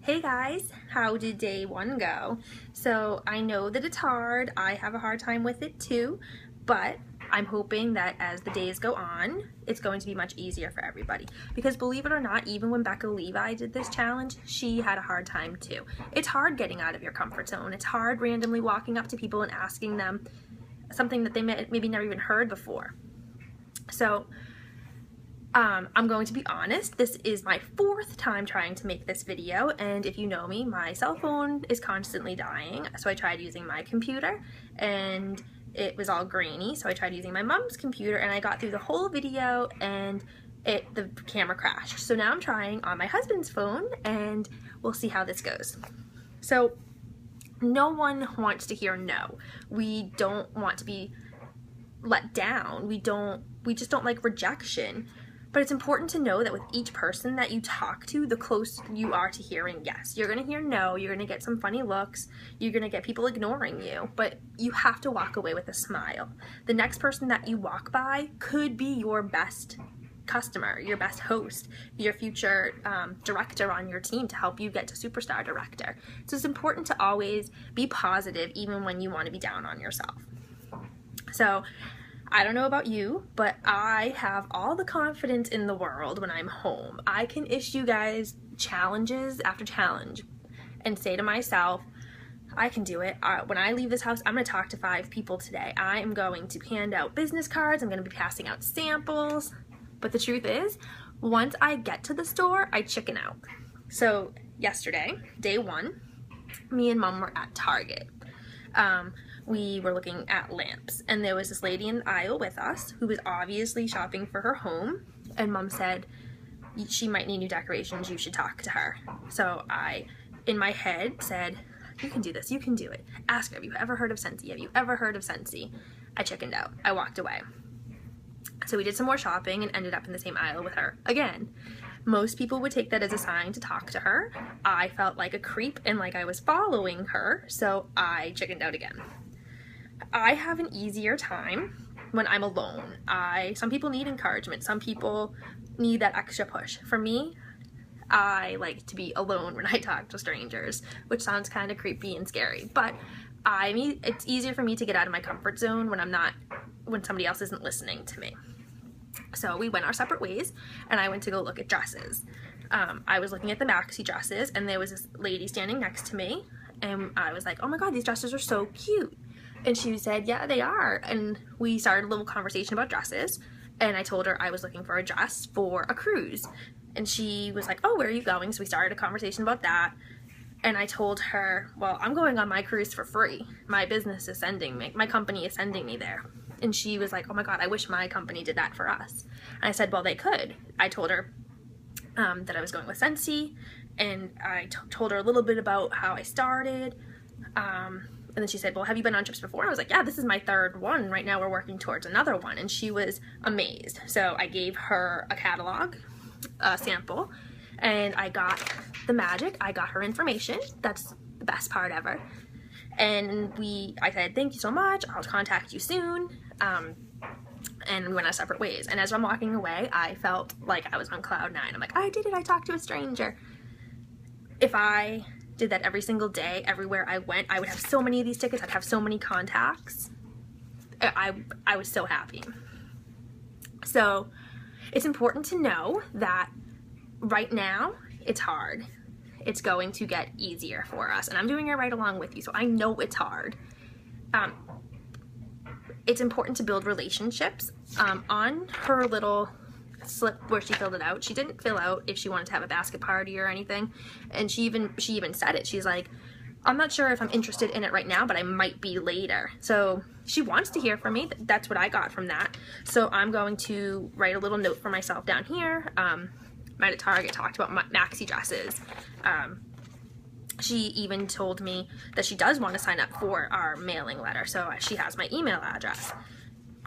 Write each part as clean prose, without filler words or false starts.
Hey guys, how did day one go? So I know that it's hard. I have a hard time with it too, but I'm hoping that as the days go on, it's going to be much easier for everybody. Because believe it or not, even when Becca Levi did this challenge, she had a hard time too. It's hard getting out of your comfort zone. It's hard randomly walking up to people and asking them something that they maybe never even heard before. So I'm going to be honest, this is my fourth time trying to make this video, and if you know me, my cell phone is constantly dying, so I tried using my computer, and it was all grainy, so I tried using my mom's computer, and I got through the whole video, and the camera crashed. So now I'm trying on my husband's phone, and we'll see how this goes. So, no one wants to hear no. We don't want to be let down. We just don't like rejection. But it's important to know that with each person that you talk to, the closer you are to hearing yes. You're gonna hear no, you're gonna get some funny looks, you're gonna get people ignoring you, but you have to walk away with a smile. The next person that you walk by could be your best customer, your best host, your future director on your team to help you get to superstar director. So it's important to always be positive even when you want to be down on yourself. So I don't know about you, but I have all the confidence in the world when I'm home. I can issue guys challenges after challenge and say to myself, I can do it. When I leave this house, I'm going to talk to 5 people today. I am going to hand out business cards. I'm going to be passing out samples. But the truth is, once I get to the store, I chicken out. So yesterday, day 1, me and Mom were at Target. We were looking at lamps, and there was this lady in the aisle with us who was obviously shopping for her home, and Mom said she might need new decorations, you should talk to her. So I, in my head, said, you can do this, you can do it. Ask her, have you ever heard of Scentsy? Have you ever heard of Scentsy? I chickened out. I walked away. So we did some more shopping and ended up in the same aisle with her again. Most people would take that as a sign to talk to her. I felt like a creep and like I was following her, so I chickened out again. I have an easier time when I'm alone. Some people need encouragement. Some people need that extra push. For me, I like to be alone when I talk to strangers, which sounds kind of creepy and scary, but it's easier for me to get out of my comfort zone when somebody else isn't listening to me. So we went our separate ways, and I went to go look at dresses. I was looking at the maxi dresses, and there was this lady standing next to me, and I was like, oh my god, these dresses are so cute. And she said, yeah, they are. And we started a little conversation about dresses, and I told her I was looking for a dress for a cruise. And she was like, oh, where are you going? So we started a conversation about that. And I told her, well, I'm going on my cruise for free. My business is sending me, my company is sending me there. And she was like, oh my god, I wish my company did that for us. And I said, well, they could. I told her that I was going with Scentsy, and I told her a little bit about how I started. And then she said, well, have you been on trips before? I was like, yeah, this is my 3rd one. Right now we're working towards another one. And she was amazed. So I gave her a catalog, a sample, and I got the magic. I got her information. That's the best part ever. And I said, thank you so much. I'll contact you soon. And we went our separate ways. And as I'm walking away, I felt like I was on cloud 9. I'm like, I did it. I talked to a stranger. If I did that every single day, everywhere I went, I would have so many of these tickets. I'd have so many contacts. I was so happy. So it's important to know that right now it's hard. It's going to get easier for us, and I'm doing it right along with you, so I know it's hard. It's important to build relationships. On her little slip where she filled it out, she didn't fill out if she wanted to have a basket party or anything, and she even said it. She's like, I'm not sure if I'm interested in it right now, but I might be later. So she wants to hear from me. That's what I got from that. So I'm going to write a little note for myself down here. At Target talked about maxi dresses. She even told me that she does want to sign up for our mailing letter, so she has my email address.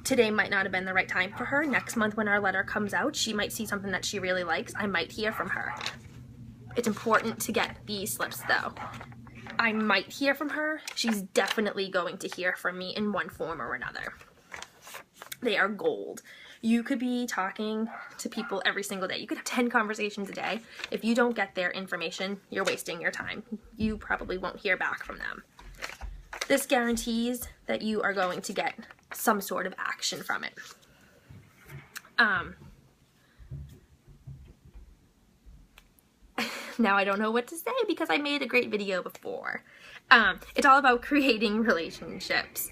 Today might not have been the right time for her. Next month when our letter comes out, she might see something that she really likes. I might hear from her. It's important to get these slips though. I might hear from her. She's definitely going to hear from me in one form or another. They are gold. You could be talking to people every single day. You could have 10 conversations a day. If you don't get their information, you're wasting your time. You probably won't hear back from them. This guarantees that you are going to get some sort of action from it. Now I don't know what to say because I made a great video before. It's all about creating relationships.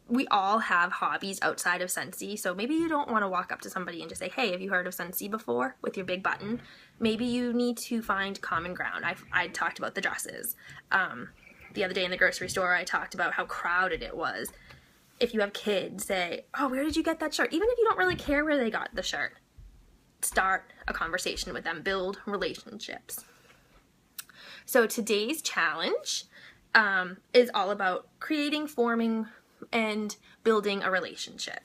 We all have hobbies outside of Scentsy, so maybe you don't want to walk up to somebody and just say, hey, have you heard of Scentsy before, with your big button? Maybe you need to find common ground. I talked about the dresses. The other day in the grocery store, I talked about how crowded it was. If you have kids, say, oh, where did you get that shirt? Even if you don't really care where they got the shirt, start a conversation with them, build relationships. So today's challenge is all about creating, forming, and building a relationship.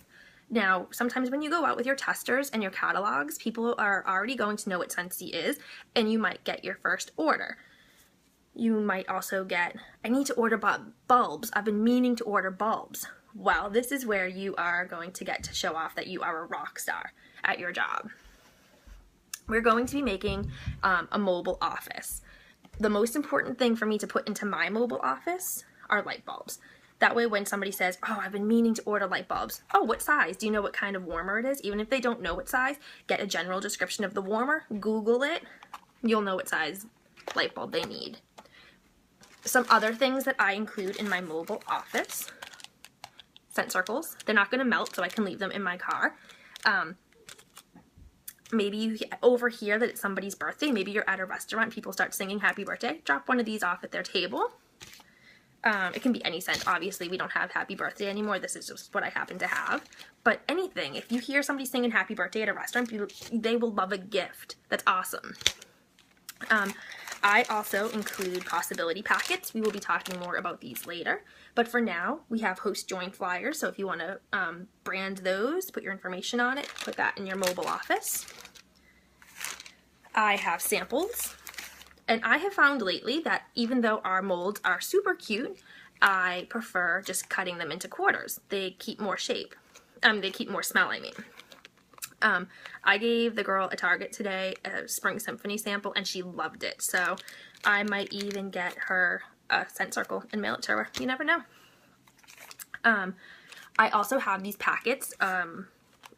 Now, sometimes when you go out with your testers and your catalogs, people are already going to know what Scentsy is, and you might get your first order. You might also get, I need to order bulbs. I've been meaning to order bulbs. Well, this is where you are going to get to show off that you are a rock star at your job. We're going to be making a mobile office. The most important thing for me to put into my mobile office are light bulbs. That way when somebody says, oh, I've been meaning to order light bulbs. Oh, what size? Do you know what kind of warmer it is? Even if they don't know what size, get a general description of the warmer, Google it, you'll know what size light bulb they need. Some other things that I include in my mobile office: scent circles. They're not going to melt, so I can leave them in my car. Maybe you overhear that it's somebody's birthday. Maybe you're at a restaurant, people start singing happy birthday. Drop one of these off at their table. It can be any scent. Obviously, we don't have happy birthday anymore. This is just what I happen to have. But anything. If you hear somebody singing happy birthday at a restaurant, they will love a gift. That's awesome. I also include possibility packets. We will be talking more about these later. But for now, we have host join flyers. So if you want to brand those, put your information on it, put that in your mobile office. I have samples. And I have found lately that even though our molds are super cute, I prefer just cutting them into quarters. They keep more shape. They keep more smell, I mean. I gave the girl at Target today a Spring Symphony sample and she loved it. So I might even get her a scent circle and mail it to her. You never know. I also have these packets.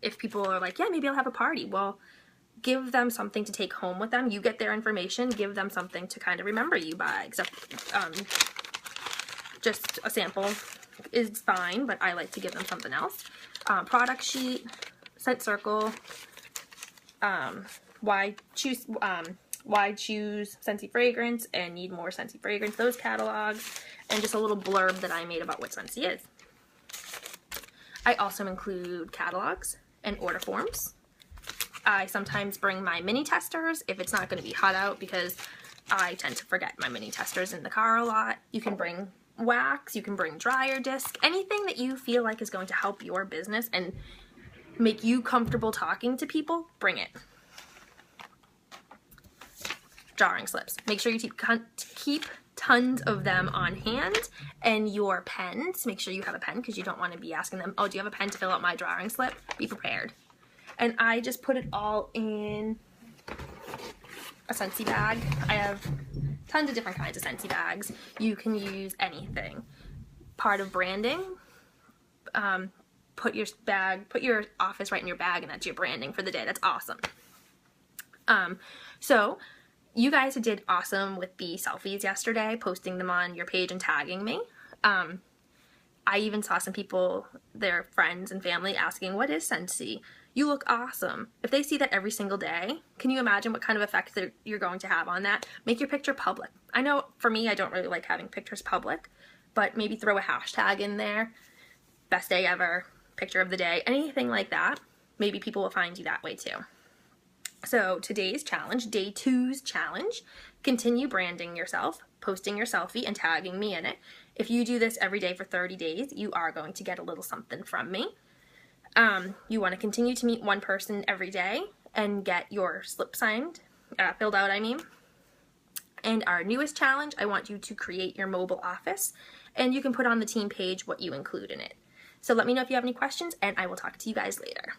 If people are like, yeah, maybe I'll have a party. Well, give them something to take home with them. You get their information, give them something to kind of remember you by. Except just a sample is fine, but I like to give them something else. Product sheet, scent circle, why choose Scentsy fragrance and need more Scentsy fragrance, those catalogs, and just a little blurb that I made about what Scentsy is. I also include catalogs and order forms. I sometimes bring my mini testers if it's not going to be hot out because I tend to forget my mini testers in the car a lot. You can bring wax, you can bring dryer disc, anything that you feel like is going to help your business and make you comfortable talking to people, bring it. Drawing slips. Make sure you keep tons of them on hand, and your pens. Make sure you have a pen because you don't want to be asking them, oh, do you have a pen to fill out my drawing slip? Be prepared. And I just put it all in a Scentsy bag. I have tons of different kinds of Scentsy bags. You can use anything. Part of branding, put your office right in your bag, and that's your branding for the day. That's awesome. So you guys did awesome with the selfies yesterday, posting them on your page and tagging me. I even saw some people, their friends and family, asking, what is Scentsy? You look awesome. If they see that every single day, can you imagine what kind of effect that you're going to have on that? Make your picture public. I know for me, I don't really like having pictures public, but maybe throw a hashtag in there. Best day ever, picture of the day, anything like that. Maybe people will find you that way too. So today's challenge, day 2's challenge, continue branding yourself, posting your selfie and tagging me in it. If you do this every day for 30 days, you are going to get a little something from me. You want to continue to meet one person every day and get your slip signed, filled out, I mean. And our newest challenge, I want you to create your mobile office, and you can put on the team page what you include in it. So let me know if you have any questions, and I will talk to you guys later.